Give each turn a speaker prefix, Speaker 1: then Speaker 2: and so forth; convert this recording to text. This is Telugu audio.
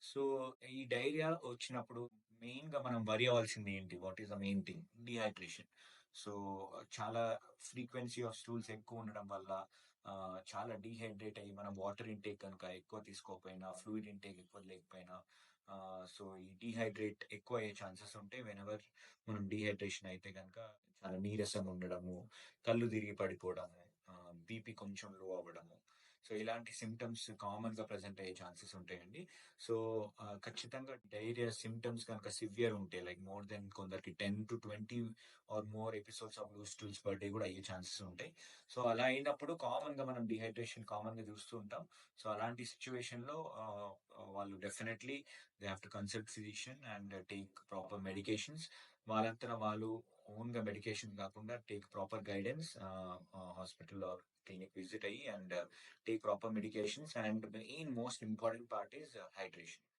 Speaker 1: సో, ఈ డయేరియా వచ్చినప్పుడు మెయిన్‌గా మనం వరీ అవ్వాల్సింది ఏంటి? What is the main thing? Dehydration. So, చాలా ఫ్రీక్వెన్సీ ఆఫ్ స్టూల్స్ ఎక్కువ ఉండడం వల్ల చాలా డీహైడ్రేట్ అయ్యి మనం వాటర్ ఇంటేక్ గనుక ఎక్కువ తీసుకోకపోయినా, ఫ్లూయిడ్ ఇంటేక్ ఎక్కువ లేకపోయినా సో, ఈ డీహైడ్రేట్ ఎక్కువ అయ్యే ఛాన్సెస్ ఉంటాయి. వెనెవర్ మనం డీహైడ్రేషన్ అయితే గనక చాలా నీరసం ఉండడము, కళ్ళు తిరిగి పడిపోవడము, బీపీ కొంచెం లో అవ్వడము. సో, ఇలాంటి సింప్టమ్స్ కామన్‌గా ప్రెజెంట్ అయ్యే ఛాన్సెస్ ఉంటాయండి. సో, ఖచ్చితంగా డయేరియా సింప్టమ్స్ గనక సివియర్ ఉంటే లైక్ మోర్ దెన్ కొందరికి 10-20 or more episodes of loose stools per day గూడా అయ్యే ఛాన్సెస్ ఉంటాయి. సో, అలా అయినప్పుడు కామన్‌గా మనం డీహైడ్రేషన్ కామన్‌గా చూస్తూ ఉంటాం. సో, అలాంటి సిట్యుయేషన్‌లో వాళ్ళు definitely they have to consult physician and take proper medications. వాళ్ళంతట వాళ్ళు ఓన్‌గా మెడికేషన్ కాకుండా take proper guidance hospital or clinic visit అయ్యి and take proper medications and the main most important part is hydration.